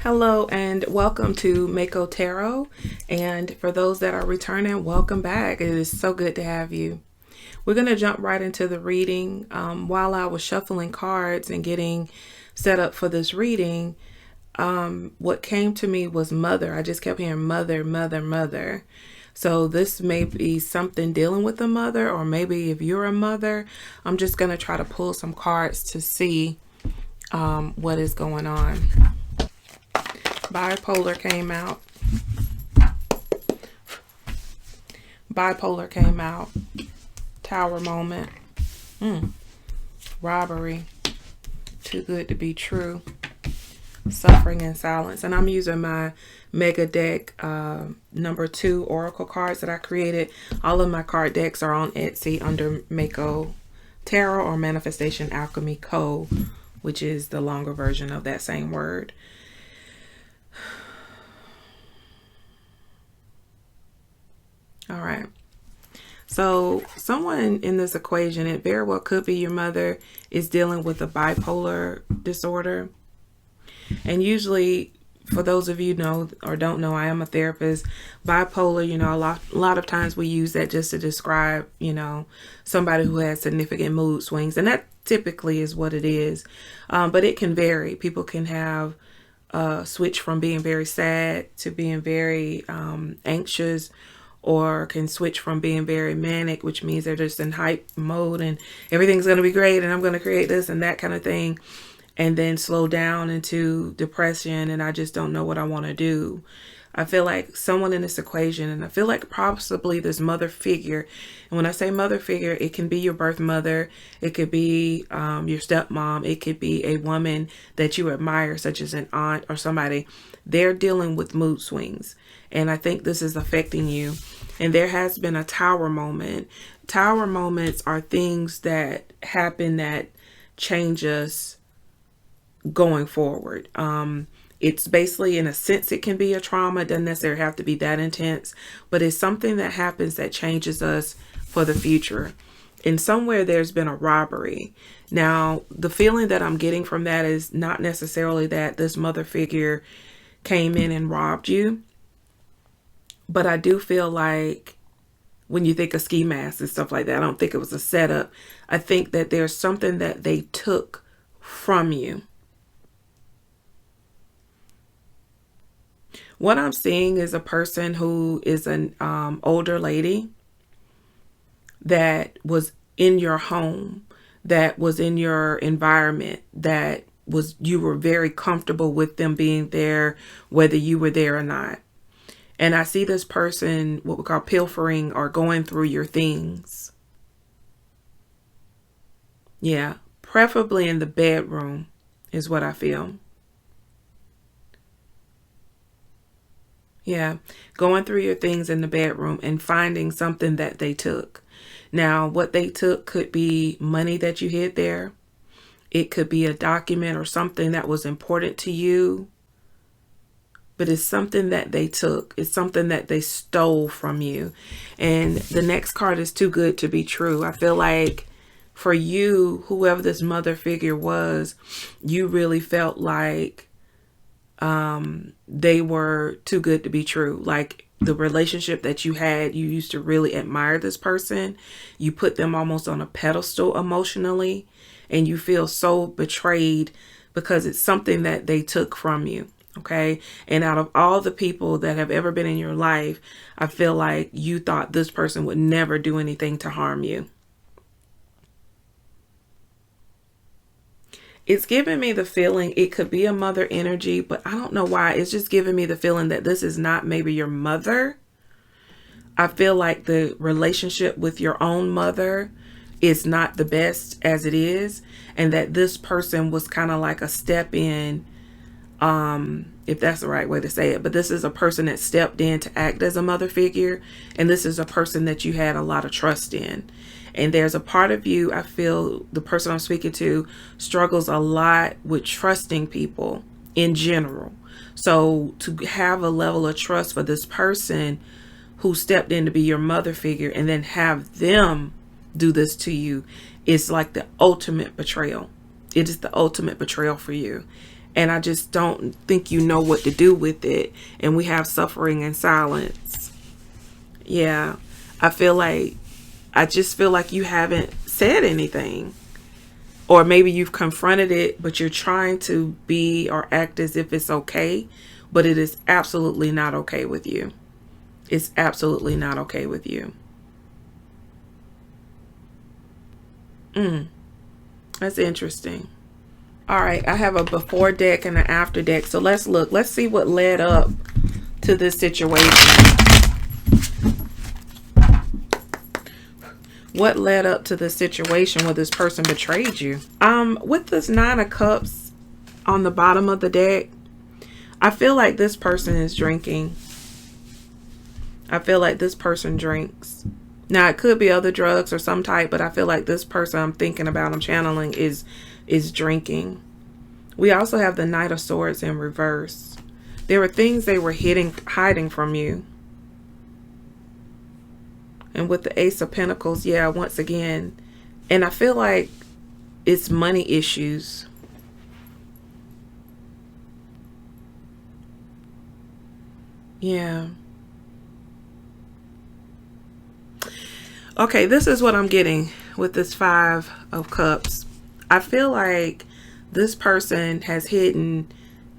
Hello and welcome to MACO Tarot. And for those that are returning, welcome back. It is so good to have you. We're going to jump right into the reading. While I was shuffling cards and getting set up for this reading, what came to me was mother. I just kept hearing mother, mother, mother. So this may be something dealing with a mother, or maybe if you're a mother, I'm just going to try to pull some cards to see what is going on. Bipolar came out. Bipolar came out. Tower moment. Robbery. Too good to be true. Suffering in silence. And I'm using my mega deck number 2 oracle cards that I created. All of my card decks are on Etsy under MACO Tarot or Manifestation Alchemy Co., which is the longer version of that same word. All right. So someone in this equation, it very well could be your mother, is dealing with a bipolar disorder. And usually, for those of you know or don't know, I am a therapist. Bipolar, a lot of times we use that just to describe, somebody who has significant mood swings. And that typically is what it is. But it can vary. People can have switch from being very sad to being very anxious, or can switch from being very manic, which means they're just in hype mode and everything's going to be great and I'm going to create this and that kind of thing, and then slow down into depression and I just don't know what I want to do. I feel like someone in this equation, and I feel like possibly this mother figure, and when I say mother figure, it can be your birth mother, it could be your stepmom, it could be a woman that you admire, such as an aunt or somebody. They're dealing with mood swings, and I think this is affecting you. And there has been a tower moment. Tower moments are things that happen that change us going forward. It's basically, in a sense, it can be a trauma. It doesn't necessarily have to be that intense, but it's something that happens that changes us for the future. And somewhere there's been a robbery. Now, the feeling that I'm getting from that is not necessarily that this mother figure came in and robbed you, but I do feel like when you think of ski masks and stuff like that, I don't think it was a setup. I think that there's something that they took from you. What I'm seeing is a person who is an older lady that was in your home, that was in your environment, that was, you were very comfortable with them being there, whether you were there or not. And I see this person, what we call pilfering or going through your things. Yeah, preferably in the bedroom is what I feel. Yeah, going through your things in the bedroom and finding something that they took. Now, what they took could be money that you hid there. It could be a document or something that was important to you. But it's something that they took. It's something that they stole from you. And the next card is too good to be true. I feel like for you, whoever this mother figure was, you really felt like they were too good to be true. Like the relationship that you had, you used to really admire this person. You put them almost on a pedestal emotionally, and you feel so betrayed because it's something that they took from you. Okay. And out of all the people that have ever been in your life, I feel like you thought this person would never do anything to harm you. It's giving me the feeling it could be a mother energy, but I don't know why. It's just giving me the feeling that this is not maybe your mother. I feel like the relationship with your own mother is not the best as it is. And that this person was kind of like a step in, if that's the right way to say it. But this is a person that stepped in to act as a mother figure. And this is a person that you had a lot of trust in. And there's a part of you, I feel the person I'm speaking to struggles a lot with trusting people in general. So to have a level of trust for this person who stepped in to be your mother figure and then have them do this to you is like the ultimate betrayal. It is the ultimate betrayal for you. And I just don't think you know what to do with it. And we have suffering and silence. Yeah. I just feel like you haven't said anything. Or maybe you've confronted it, but you're trying to be or act as if it's okay. But it is absolutely not okay with you. It's absolutely not okay with you. That's interesting. All right, I have a before deck and an after deck. So let's look. Let's see what led up to this situation. What led up to the situation where this person betrayed you? With this 9 of Cups on the bottom of the deck, I feel like this person is drinking. I feel like this person drinks. Now, it could be other drugs or some type, but I feel like this person I'm thinking about, I'm channeling, is drinking. We also have the Knight of Swords in reverse. There were things they were hiding from you. And with the Ace of Pentacles, yeah, once again. And I feel like it's money issues. Yeah. Okay, this is what I'm getting with this 5 of Cups. I feel like this person has hidden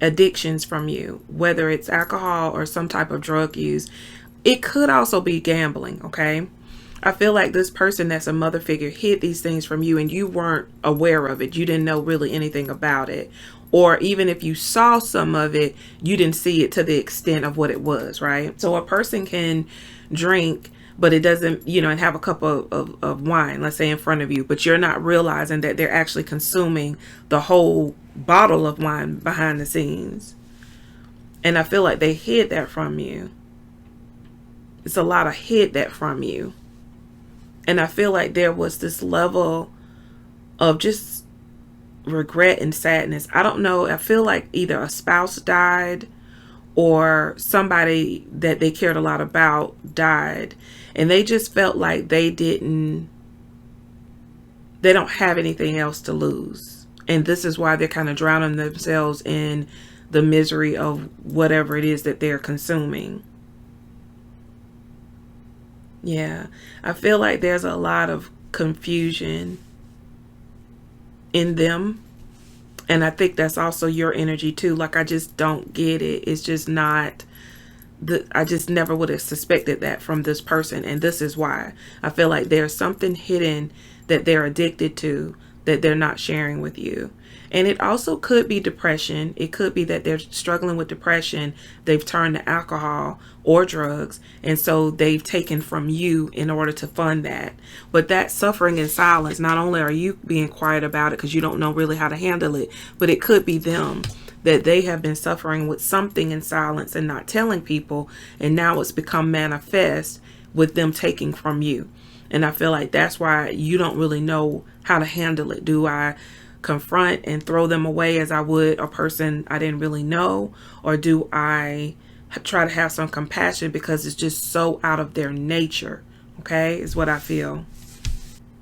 addictions from you, whether it's alcohol or some type of drug use. It could also be gambling, okay? I feel like this person that's a mother figure hid these things from you and you weren't aware of it. You didn't know really anything about it. Or even if you saw some of it, you didn't see it to the extent of what it was, right? So a person can drink, but it doesn't, and have a cup of wine, let's say in front of you, but you're not realizing that they're actually consuming the whole bottle of wine behind the scenes. And I feel like they hid that from you. It's a lot of hid that from you. And I feel like there was this level of just regret and sadness. I don't know. I feel like either a spouse died or somebody that they cared a lot about died. And they just felt like they don't have anything else to lose. And this is why they're kind of drowning themselves in the misery of whatever it is that they're consuming. Yeah, I feel like there's a lot of confusion in them. And I think that's also your energy too. Like, I just don't get it. It's just not, I just never would have suspected that from this person. And this is why. I feel like there's something hidden that they're addicted to that they're not sharing with you. And it also could be depression. It could be that they're struggling with depression. They've turned to alcohol or drugs. And so they've taken from you in order to fund that. But that suffering in silence, not only are you being quiet about it because you don't know really how to handle it, but it could be them, that they have been suffering with something in silence and not telling people. And now it's become manifest with them taking from you. And I feel like that's why you don't really know how to handle it. Do I confront and throw them away as I would a person I didn't really know? Or do I try to have some compassion because it's just so out of their nature? Okay, is what I feel.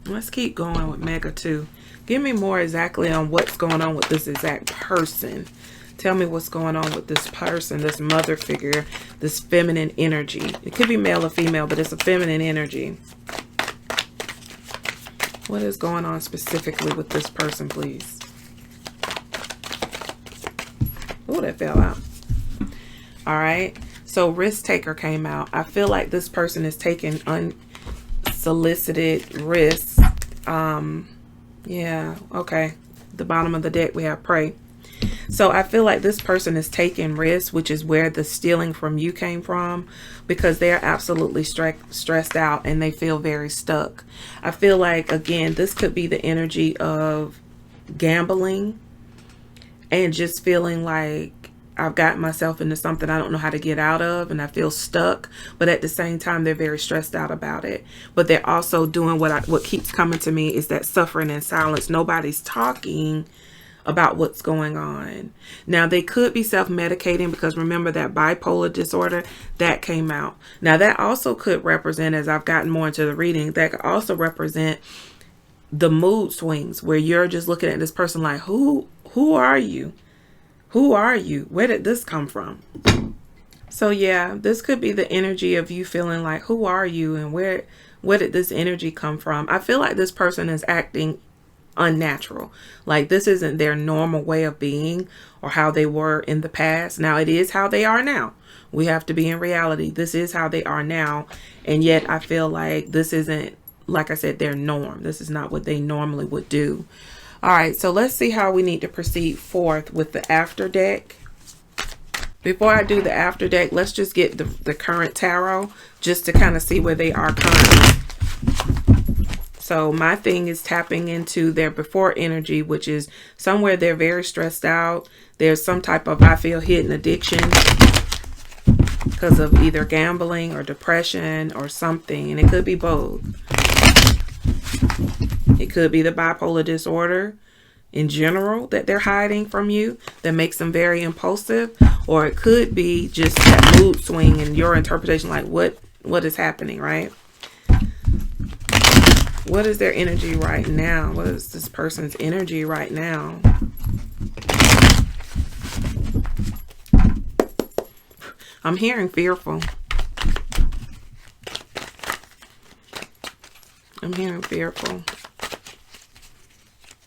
Let's keep going with Mega 2. Give me more exactly on what's going on with this exact person. Tell me what's going on with this person, this mother figure, this feminine energy. It could be male or female, but it's a feminine energy. What is going on specifically with this person, please? Oh, that fell out. All right. So risk taker came out. I feel like this person is taking unsolicited risks. Yeah. Okay. The bottom of the deck, we have pray. So I feel like this person is taking risks, which is where the stealing from you came from, because they're absolutely stressed out and they feel very stuck. I feel like, again, this could be the energy of gambling and just feeling like I've gotten myself into something I don't know how to get out of and I feel stuck. But at the same time, they're very stressed out about it. But they're also doing what keeps coming to me is that suffering in silence. Nobody's talking about what's going on. Now, they could be self-medicating because remember that bipolar disorder that came out. Now, that also could represent, as I've gotten more into the reading, that could also represent the mood swings where you're just looking at this person like, who are you? Who are you? Where did this come from? So yeah, this could be the energy of you feeling like, who are you and where did this energy come from? I feel like this person is acting unnatural. Like this isn't their normal way of being or how they were in the past. Now it is how they are now. We have to be in reality. This is how they are now. And yet I feel like this isn't, like I said, their norm. This is not what they normally would do. All right, so let's see how we need to proceed forth with the after deck. Before I do the after deck, let's just get the current tarot just to kind of see where they are currently. So my thing is tapping into their before energy, which is somewhere they're very stressed out. There's some type of, I feel, hidden addiction because of either gambling or depression or something. And it could be both. It could be the bipolar disorder in general that they're hiding from you that makes them very impulsive, or it could be just that mood swing and your interpretation, like what is happening, right? What is their energy right now? What is this person's energy right now? I'm hearing fearful. I'm hearing fearful.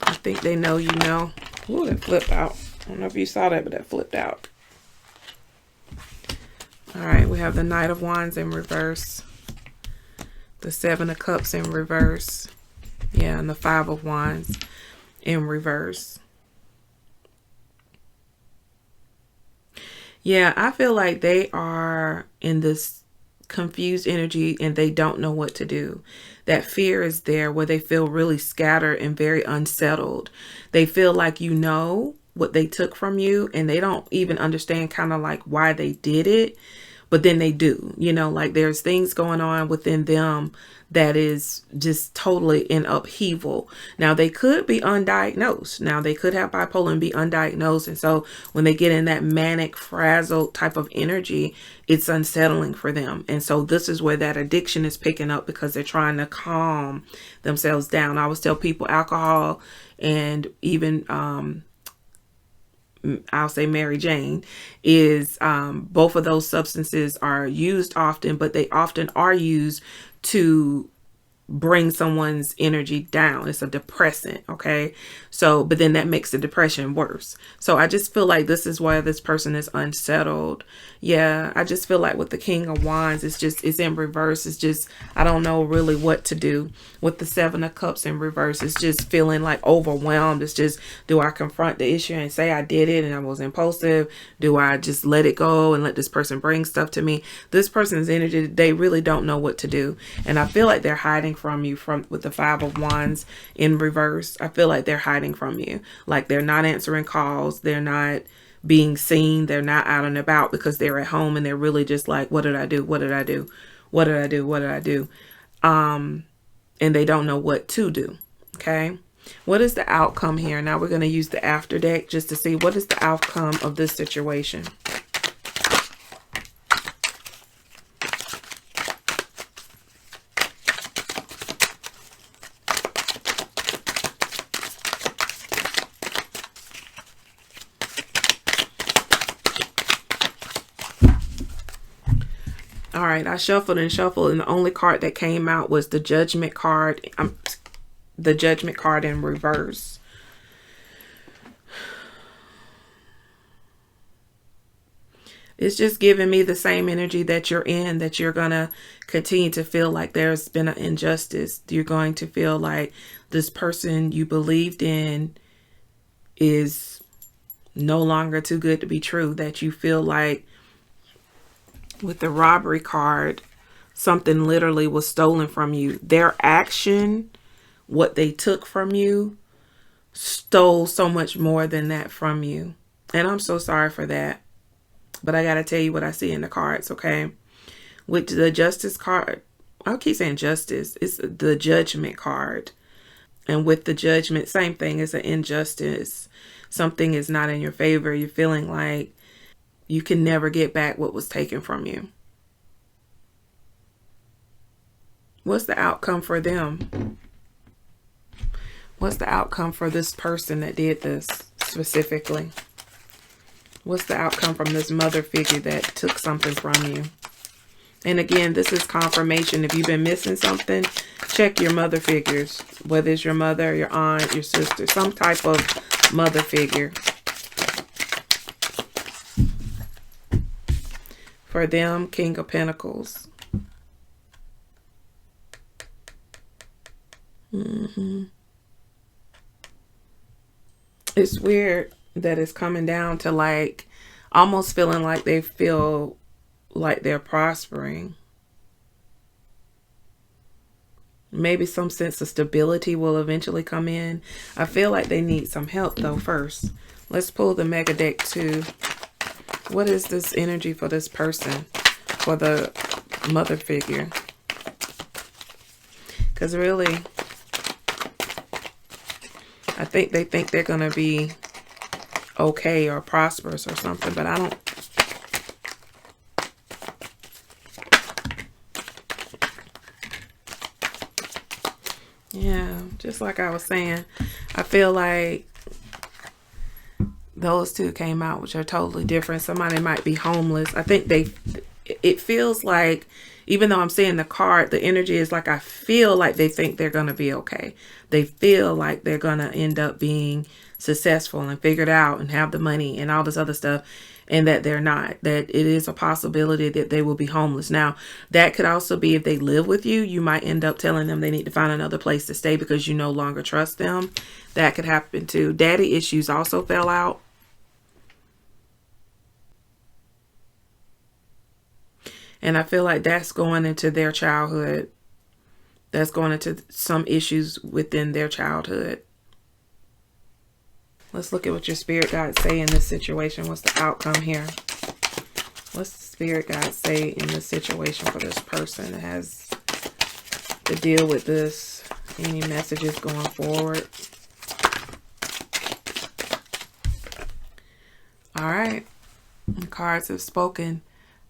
I think they know you know. Ooh, that flipped out. I don't know if you saw that, but that flipped out. All right, we have the Knight of Wands in reverse. The Seven of Cups in reverse. Yeah, and the Five of Wands in reverse. Yeah, I feel like they are in this confused energy and they don't know what to do. That fear is there where they feel really scattered and very unsettled. They feel like you know what they took from you and they don't even understand kind of like why they did it. But then they do, you know, like there's things going on within them that is just totally in upheaval. Now, they could be undiagnosed. Now, they could have bipolar and be undiagnosed. And so when they get in that manic, frazzled type of energy, it's unsettling for them. And so this is where that addiction is picking up because they're trying to calm themselves down. I always tell people alcohol and even I'll say Mary Jane is both of those substances are used often, but they often are used to bring someone's energy down. It's a depressant. Okay. So, but then that makes the depression worse. So I just feel like this is why this person is unsettled. Yeah. I just feel like with the King of Wands, it's in reverse. It's just, I don't know really what to do with the Seven of Cups in reverse. It's just feeling like overwhelmed. It's just, do I confront the issue and say I did it and I was impulsive? Do I just let it go and let this person bring stuff to me? This person's energy, they really don't know what to do. And I feel like they're hiding from you with the Five of Wands in reverse. I feel like they're hiding from you. Like they're not answering calls. They're not being seen. They're not out and about because they're at home and they're really just like, what did I do? What did I do? What did I do? What did I do? And they don't know what to do. Okay. What is the outcome here? Now we're going to use the after deck just to see what is the outcome of this situation. All right, I shuffled and shuffled, and the only card that came out was the Judgment card. The Judgment card in reverse. It's just giving me the same energy that you're in, that you're going to continue to feel like there's been an injustice. You're going to feel like this person you believed in is no longer too good to be true, that you feel like with the robbery card, something literally was stolen from you. Their action, what they took from you, stole so much more than that from you. And I'm so sorry for that. But I got to tell you what I see in the cards, okay? With the Justice card, I keep saying justice. It's the Judgment card. And with the Judgment, same thing. It's an injustice. Something is not in your favor. You're feeling like you can never get back what was taken from you. What's the outcome for them? What's the outcome for this person that did this specifically? What's the outcome from this mother figure that took something from you? And again, this is confirmation. If you've been missing something, check your mother figures. Whether it's your mother, your aunt, your sister, some type of mother figure. For them, King of Pentacles. It's weird that it's coming down to like almost feeling like they feel like they're prospering. Maybe some sense of stability will eventually come in. I feel like they need some help though first. Let's pull the Mega Deck too. What is this energy for this person? For the mother figure? Because really, I think they think they're going to be okay or prosperous or something, but I don't. Yeah, just like I was saying, I feel like those two came out, which are totally different. Somebody might be homeless. I think it feels like, even though I'm saying the card, the energy is like, I feel like they think they're going to be okay. They feel like they're going to end up being successful and figured out and have the money and all this other stuff, and that they're not. That it is a possibility that they will be homeless. Now, that could also be if they live with you, you might end up telling them they need to find another place to stay because you no longer trust them. That could happen too. Daddy issues also fell out. And I feel like that's going into their childhood. That's going into some issues within their childhood. Let's look at what your spirit guides say in this situation. What's the outcome here? What's the spirit guides say in this situation for this person that has to deal with this? Any messages going forward? All right. The cards have spoken.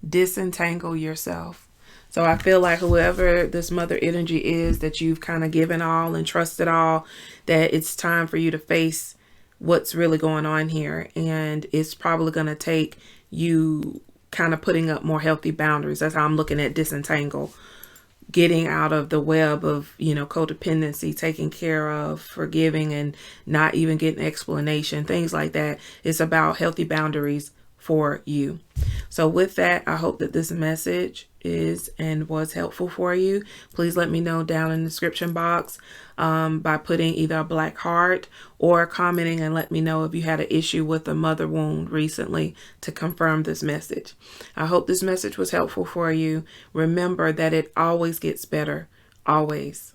Disentangle yourself. So I feel like whoever this mother energy is that you've kind of given all and trusted all, that it's time for you to face what's really going on here. And it's probably going to take you kind of putting up more healthy boundaries. That's how I'm looking at disentangle. Getting out of the web of, you know, codependency, taking care of, forgiving, and not even getting explanation, things like that. It's about healthy boundaries for you. So with that, I hope that this message is and was helpful for you. Please let me know down in the description box by putting either a black heart or commenting and let me know if you had an issue with a mother wound recently to confirm this message. I hope this message was helpful for you. Remember that it always gets better. Always.